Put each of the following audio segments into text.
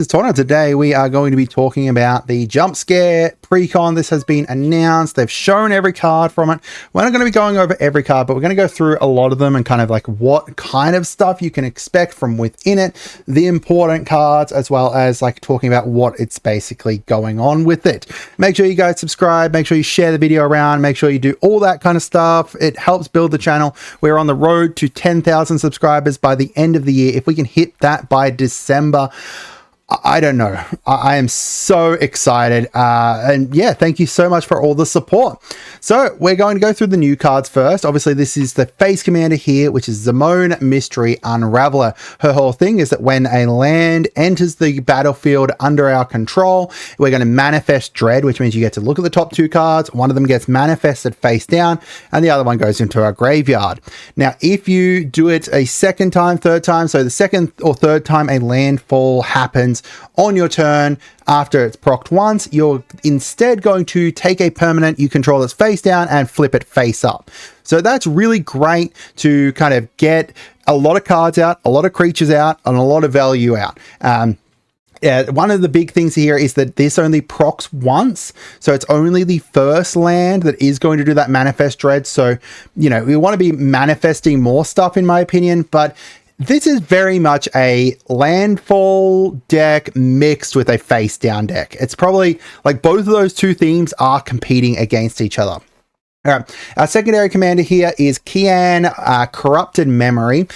Tauna. Today we are going to be talking about the jump scare Precon. This has been announced. They've shown every card from it. We're not going to be going over every card, but we're going to go through a lot of them and kind of like what kind of stuff you can expect from within it, the important cards, as well as like talking about what it's basically going on with it. Make sure you guys subscribe, make sure you share the video around, make sure you do all that kind of stuff. It helps build the channel. We're on the road to 10,000 subscribers by the end of the year. If we can hit that by December, I don't know. I am so excited. And yeah, thank you so much for all the support. So we're going to go through the new cards first. Obviously, this is the face commander here, which is Zimone Mystery Unraveler. Her whole thing is that when a land enters the battlefield under our control, we're going to manifest dread, which means you get to look at the top two cards. One of them gets manifested face down, and the other one goes into our graveyard. Now, if you do it a second time, third time, so the second or third time a landfall happens on your turn after it's procced once, you're instead going to take a permanent you control that's face down and flip it face up. So that's really great to kind of get a lot of cards out, a lot of creatures out, and a lot of value out. Yeah, one of the big things here is that this only procs once, so it's only the first land that is going to do that manifest dread. So, you know, we want to be manifesting more stuff, in my opinion, but this is very much a landfall deck mixed with a face down deck. It's probably like both of those two themes are competing against each other. All right, our secondary commander here is Kian, Corrupted Memory.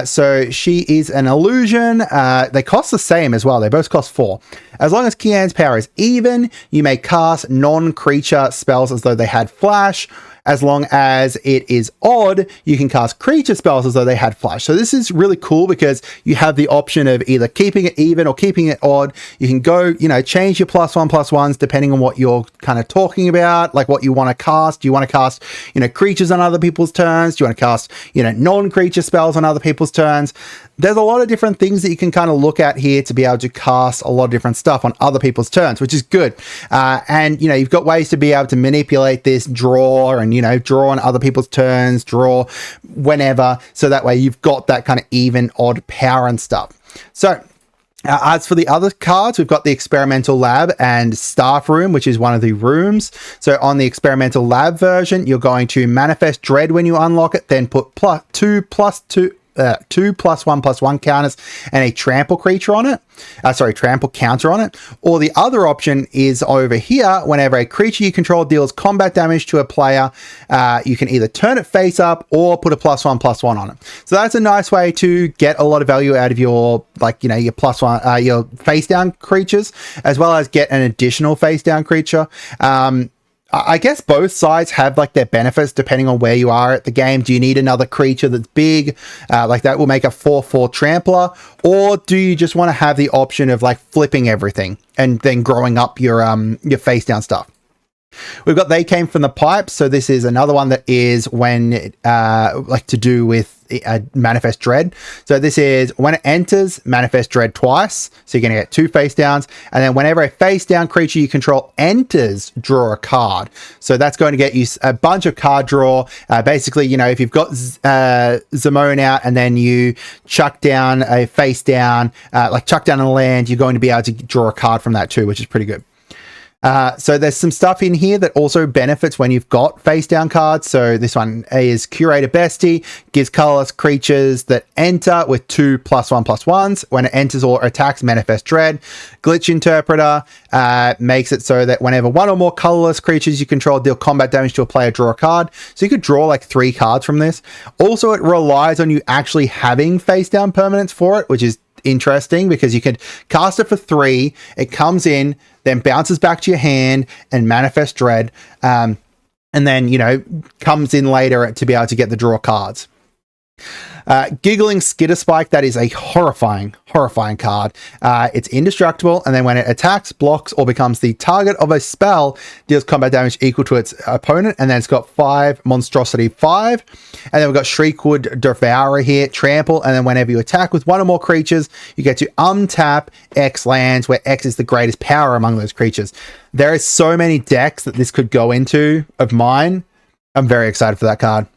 So she is an illusion. They cost the same as well. They both cost 4. As long as Kian's power is even, you may cast non-creature spells as though they had flash. As long as it is odd, you can cast creature spells as though they had flash. So this is really cool because you have the option of either keeping it even or keeping it odd. You can go, you know, change your +1/+1s depending on what you're kind of talking about, like what you want to cast. Do you want to cast, you know, creatures on other people's turns? Do you want to cast, you know, non-creature spells on other people's turns? There's a lot of different things that you can kind of look at here to be able to cast a lot of different stuff on other people's turns, which is good. And, you know, you've got ways to be able to manipulate this, draw, and, you know, draw on other people's turns, draw whenever. So that way you've got that kind of even, odd power and stuff. So as for the other cards, we've got the Experimental Lab and Staff Room, which is one of the rooms. So on the Experimental Lab version, you're going to manifest dread when you unlock it, then put +2 +1/+1 counters and a trample creature on it. Trample counter on it. Or the other option is over here. Whenever a creature you control deals combat damage to a player, you can either turn it face up or put a +1/+1 on it. So that's a nice way to get a lot of value out of your, like, you know, your +1, your face down creatures, as well as get an additional face down creature. I guess both sides have like their benefits depending on where you are at the game. Do you need another creature that's big, like that will make a 4/4 trampler, or do you just want to have the option of like flipping everything and then growing up your face down stuff? We've got They Came from the Pipe. So this is another one that is when like to do with manifest dread. So this is when it enters, manifest dread twice, so you're going to get 2 face downs, and then whenever a face down creature you control enters, draw a card. So that's going to get you a bunch of card draw. Basically, you know, if you've got Zimone out and then you chuck down a face down, like chuck down a land, you're going to be able to draw a card from that too, which is pretty good. So there's some stuff in here that also benefits when you've got face down cards. So this one is Curator Bestie, gives colorless creatures that enter with 2 +1/+1s. When it enters or attacks, manifest dread. Glitch Interpreter makes it so that whenever one or more colorless creatures you control deal combat damage to a player, draw a card. So you could draw like 3 cards from this. Also, it relies on you actually having face down permanents for it, which is interesting because you could cast it for 3, it comes in, then bounces back to your hand and manifest dread, and then, you know, comes in later to be able to get the draw cards. Giggling Skitterspike, that is a horrifying card. It's indestructible, and then when it attacks, blocks, or becomes the target of a spell, deals combat damage equal to its opponent, and then it's got 5 monstrosity 5. And then we've got Shriekwood Devourer here, trample, and then whenever you attack with one or more creatures, you get to untap X lands, where X is the greatest power among those creatures. There is so many decks that this could go into of mine. I'm very excited for that card.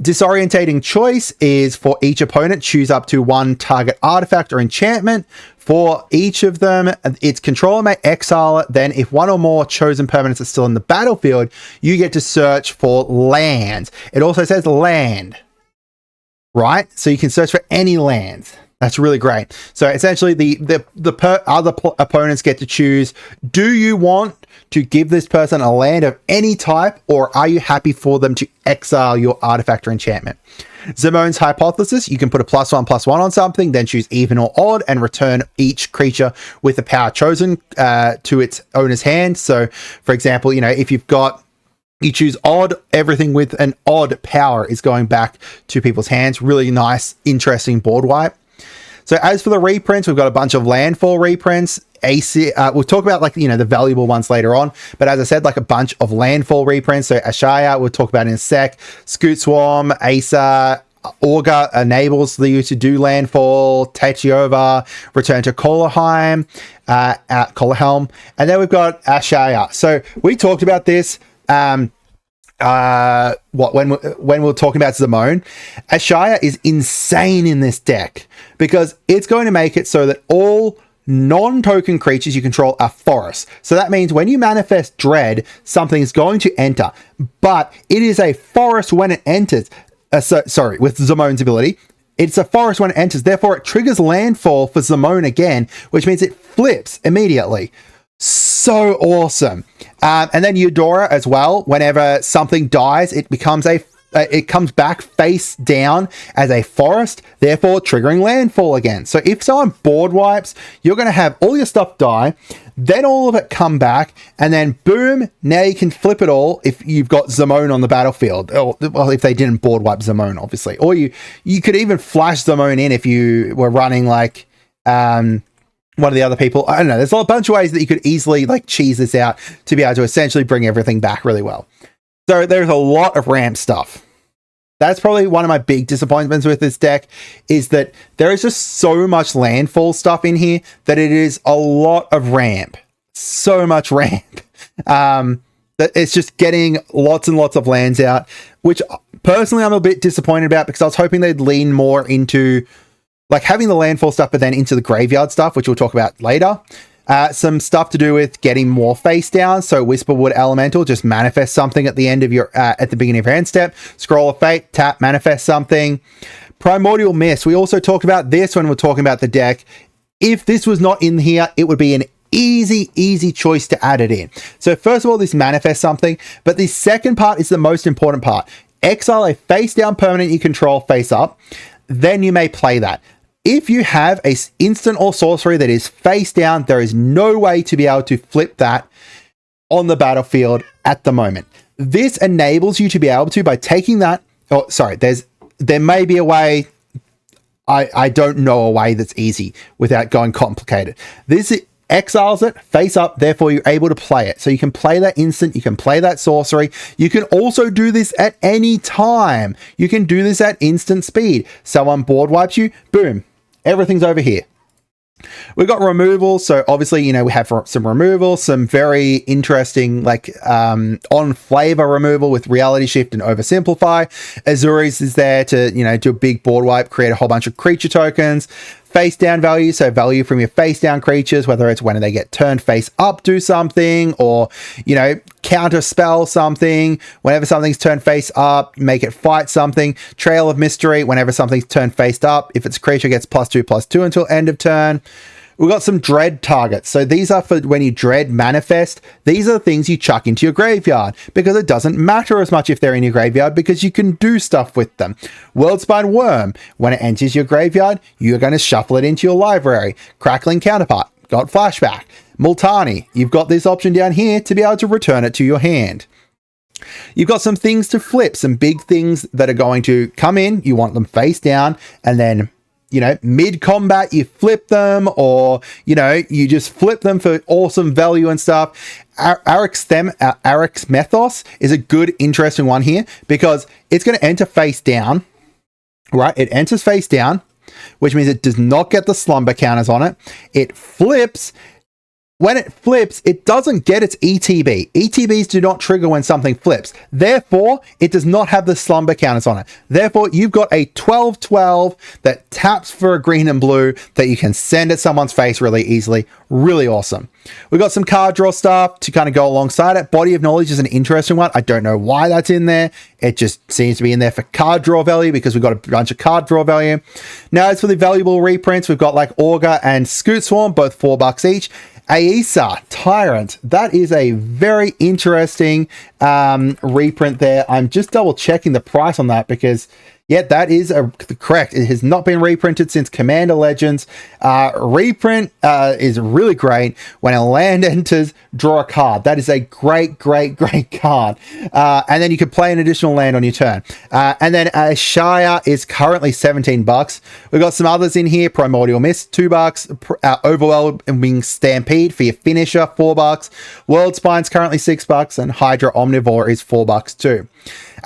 Disorientating choice is for each opponent, choose up to one target artifact or enchantment. For each of them, its controller may exile it. Then if one or more chosen permanents are still in the battlefield, you get to search for lands. It also says land, right? So you can search for any lands. That's really great. So essentially the other opponents get to choose, do you want to give this person a land of any type, or are you happy for them to exile your artifact or enchantment? Zimone's hypothesis, you can put a +1/+1 on something, then choose even or odd and return each creature with the power chosen to its owner's hand. So for example, you know, if you choose odd, everything with an odd power is going back to people's hands. Really nice, interesting board wipe. So as for the reprints, we've got a bunch of landfall reprints. We'll talk about, like, you know, the valuable ones later on, but as I said, like a bunch of landfall reprints. So Ashaya, we'll talk about in a sec. Scoot Swarm, Asa, Augur enables you to do landfall. Tachiova, return to Kohlheim, and then we've got Ashaya. So we talked about this when we're talking about Zimone. Ashaya is insane in this deck because it's going to make it so that all non-token creatures you control are forests. So that means when you manifest Dread, something is going to enter, but it is a forest when it enters. With Zimone's ability, it's a forest when it enters. Therefore, it triggers landfall for Zimone again, which means it flips immediately. So awesome. And then Eudora as well. Whenever something dies, it becomes it comes back face down as a forest, therefore triggering landfall again. So if someone board wipes, you're going to have all your stuff die, then all of it come back, and then boom, now you can flip it all if you've got Zimone on the battlefield. Or, well, if they didn't board wipe Zimone, obviously. Or you could even flash Zimone in if you were running like one of the other people. I don't know. There's a bunch of ways that you could easily like cheese this out to be able to essentially bring everything back really well. So there's a lot of ramp stuff. That's probably one of my big disappointments with this deck, is that there is just so much landfall stuff in here that it is a lot of ramp. So much ramp. That it's just getting lots and lots of lands out, which personally I'm a bit disappointed about, because I was hoping they'd lean more into like having the landfall stuff, but then into the graveyard stuff, which we'll talk about later. Some stuff to do with getting more face down. So Whisperwood Elemental, just manifest something at the end of your at the beginning of your end step. Scroll of Fate, tap, manifest something. Primordial Mist, we also talked about this when we're talking about the deck. If this was not in here, it would be an easy choice to add it in. So first of all, this manifests something, but the second part is the most important part. Exile a face down permanent you control face up, then you may play that. If you have a instant or sorcery that is face down, there is no way to be able to flip that on the battlefield at the moment. This enables you to be able to, by taking that, oh, sorry, there may be a way, I don't know a way that's easy without going complicated. This exiles it face up, therefore you're able to play it. So you can play that instant, you can play that sorcery. You can also do this at any time. You can do this at instant speed. Someone board wipes you, boom. Everything's over here. We've got removal. So obviously, you know, we have some removal, some very interesting, like on flavor removal with reality shift and oversimplify. Azuri's is there to, you know, do a big board wipe, create a whole bunch of creature tokens. Face down value, so value from your face down creatures, whether it's when they get turned face up, do something, or, you know, counter spell something. Whenever something's turned face up, make it fight something. Trail of Mystery, whenever something's turned face up, if its creature gets +2/+2 until end of turn. We've got some dread targets. So these are for when you dread manifest. These are the things you chuck into your graveyard, because it doesn't matter as much if they're in your graveyard, because you can do stuff with them. Worldspine Worm, when it enters your graveyard, you're going to shuffle it into your library. Crackling Counterpart, got flashback. Multani, you've got this option down here to be able to return it to your hand. You've got some things to flip, some big things that are going to come in. You want them face down, and then, you know, mid-combat, you flip them, or, you know, you just flip them for awesome value and stuff. Arix Mythos is a good, interesting one here, because it's going to enter face down, right? It enters face down, which means it does not get the slumber counters on it. It flips, When it flips, it doesn't get its ETB. ETBs do not trigger when something flips. Therefore, it does not have the slumber counters on it. Therefore, you've got a 12/12 that taps for a green and blue that you can send at someone's face really easily. Really awesome. We've got some card draw stuff to kind of go alongside it. Body of Knowledge is an interesting one. I don't know why that's in there. It just seems to be in there for card draw value because we've got a bunch of card draw value. Now, as for the valuable reprints, we've got like Augur and Scoot Swarm, both $4 each. Aesa Tyrant, that is a very interesting reprint there. I'm just double checking the price on that because yeah, that is correct. It has not been reprinted since Commander Legends. Reprint is really great. When a land enters, draw a card. That is a great card. And then you can play an additional land on your turn. And then Shire is currently $17. We've got some others in here. Primordial Mist, $2. Overwhelming Stampede for your finisher, $4. World Spine's currently $6. And Hydra Omnivore is $4 too.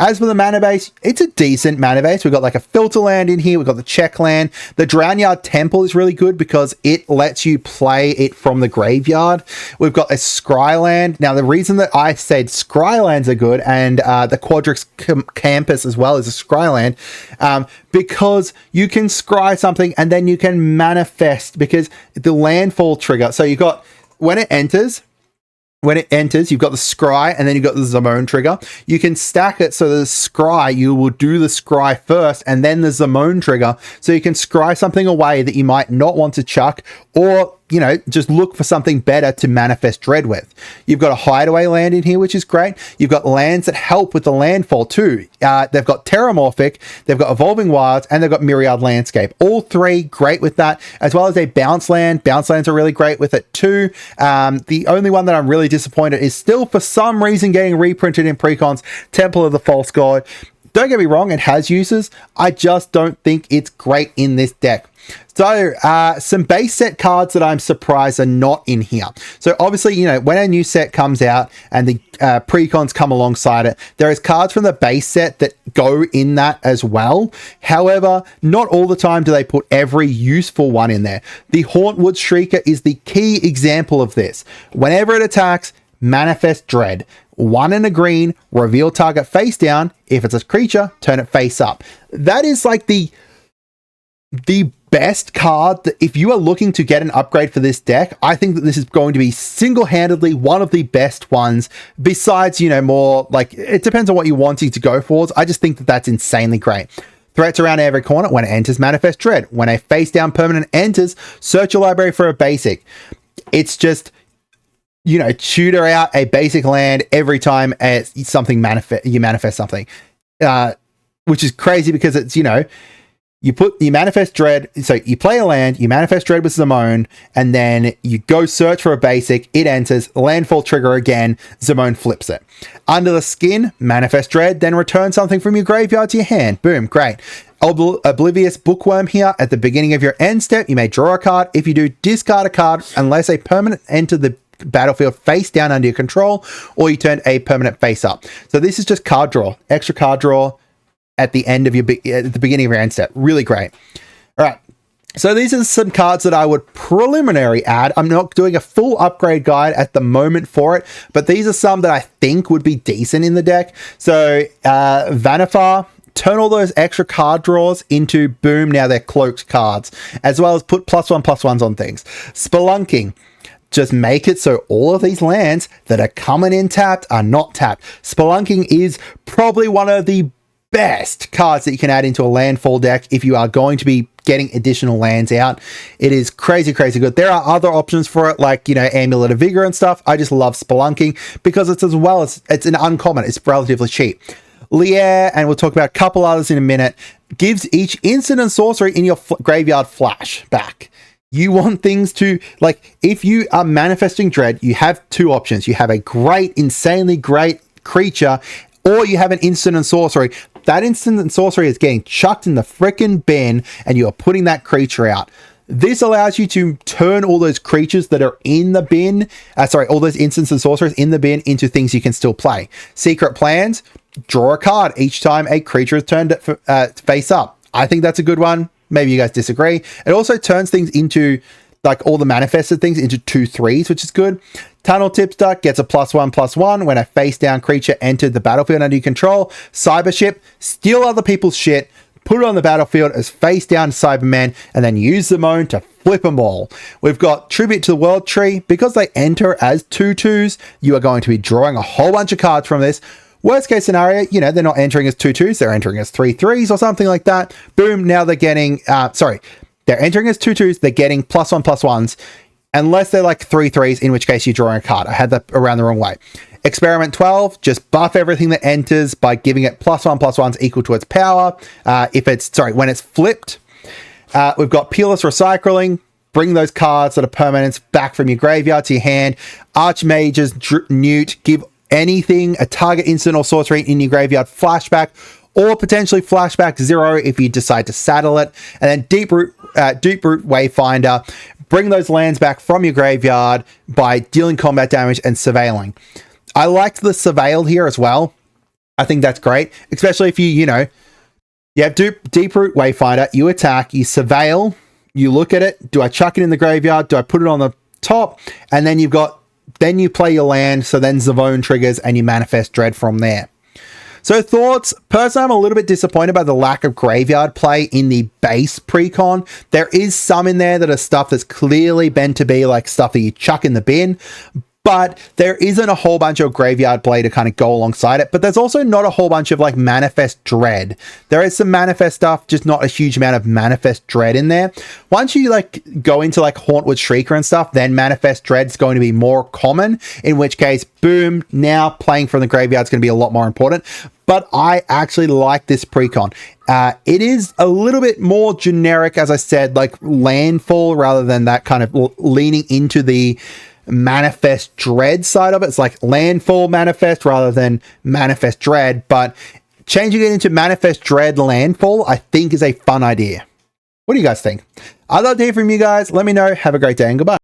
As for the mana base, it's a decent mana base. We've got like a filter land in here. We've got the check land. The Drownyard Temple is really good because it lets you play it from the graveyard. We've got a Scry land. Now, the reason that I said Scry lands are good and the Quadrix Campus as well is a Scry land, because you can Scry something and then you can manifest because the landfall trigger. So you've got, when it enters, you've got the Scry and then you've got the Zamone trigger. You can stack it so the Scry, you will do the Scry first and then the Zamone trigger. So you can Scry something away that you might not want to chuck, or, you know, just look for something better to manifest dread with. You've got a hideaway land in here, which is great. You've got lands that help with the landfall too. They've got Terramorphic, they've got Evolving Wilds, and they've got Myriad Landscape. All three great with that, as well as a bounce land. Bounce lands are really great with it too. The only one that I'm really disappointed is still for some reason getting reprinted in Precon's Temple of the False God. Don't get me wrong, it has uses. I just don't think it's great in this deck. So, some base set cards that I'm surprised are not in here. So, obviously, you know, when a new set comes out and the Precons come alongside it, there is cards from the base set that go in that as well. However, not all the time do they put every useful one in there. The Hauntwood Shrieker is the key example of this. Whenever it attacks, manifest dread. 1 and a green, reveal target face down. If it's a creature, turn it face up. That is like the best card that if you are looking to get an upgrade for this deck, I think that this is going to be single-handedly one of the best ones, besides, you know, more like, it depends on what you're wanting to go for. I just think that that's insanely great. Threats around every corner. When it enters, manifest dread. When a face-down permanent enters, search your library for a basic. It's just, you know, tutor out a basic land every time something you manifest something, which is crazy because it's, you know, you manifest dread. So you play a land, you manifest dread with Zamone, and then you go search for a basic. It enters, landfall trigger again. Zamone flips it. Under the Skin, manifest dread, then return something from your graveyard to your hand. Boom, great. Oblivious Bookworm here. At the beginning of your end step, you may draw a card. If you do, discard a card unless a permanent enters the battlefield face down under your control, or you turn a permanent face up. So this is just card draw, extra card draw at the end of at the beginning of your end step. Really great. All right. So these are some cards that I would preliminary add. I'm not doing a full upgrade guide at the moment for it, but these are some that I think would be decent in the deck. So Vannifar, turn all those extra card draws into boom, now they're cloaked cards, as well as put +1/+1s on things. Spelunking, just make it so all of these lands that are coming in tapped are not tapped. Spelunking is probably one of the best cards that you can add into a landfall deck if you are going to be getting additional lands out. It is crazy good. There are other options for it, like, you know, Amulet of Vigor and stuff. I just love Spelunking because it's an uncommon. It's relatively cheap. Lier, and we'll talk about a couple others in a minute, gives each instant and sorcery in your graveyard flash back. You want things to, like, if you are manifesting dread, you have two options. You have a great, insanely great creature, or you have an instant and sorcery. That instant and sorcery is getting chucked in the frickin' bin, and you are putting that creature out. This allows you to turn all those creatures that are in the bin, all those instants and sorceries in the bin into things you can still play. Secret Plans, draw a card each time a creature is turned face up. I think that's a good one. Maybe you guys disagree. It also turns things into like all the manifested things into 2/3s, which is good. Tunnel Tipster gets a +1/+1 when a face-down creature entered the battlefield under your control. Cybership, steal other people's shit, put it on the battlefield as face-down Cybermen, and then use the moan to flip them all. We've got Tribute to the World Tree. Because they enter as 2/2s, you are going to be drawing a whole bunch of cards from this. Worst case scenario, you know, they're not entering as 2/2s, they're entering as 3/3s or something like that. Boom, now they're getting, they're entering as 2/2s, they're getting +1/+1s, unless they're like 3/3s, in which case you're drawing a card. I had that around the wrong way. Experiment 12, just buff everything that enters by giving it +1/+1s equal to its power. When it's flipped. We've got Peerless Recycling. Bring those cards that are permanents back from your graveyard to your hand. Archmage's Newt, give anything, a target instant or sorcery in your graveyard, flashback, or potentially flashback 0 if you decide to saddle it. And then Deep Root Wayfinder, bring those lands back from your graveyard by dealing combat damage and surveilling. I liked the surveil here as well. I think that's great, especially if you have Deep Root Wayfinder, you attack, you surveil, you look at it, do I chuck it in the graveyard, do I put it on the top, and then you play your land, so then Zavone triggers and you manifest Dread from there. So thoughts, personally I'm a little bit disappointed by the lack of graveyard play in the base Precon. There is some in there that are stuff that's clearly meant to be like stuff that you chuck in the bin, but there isn't a whole bunch of graveyard play to kind of go alongside it. But there's also not a whole bunch of like Manifest Dread. There is some Manifest stuff, just not a huge amount of Manifest Dread in there. Once you like go into like Hauntwood Shrieker and stuff, then Manifest Dread's going to be more common, in which case, boom, now playing from the graveyard is going to be a lot more important. But I actually like this Precon. It is a little bit more generic, as I said, like landfall, rather than that kind of leaning into the Manifest Dread side of it. It's like landfall manifest rather than Manifest Dread, but changing it into Manifest Dread landfall I think is a fun idea. What do you guys think? I'd love to hear from you guys. Let me know. Have a great day and goodbye.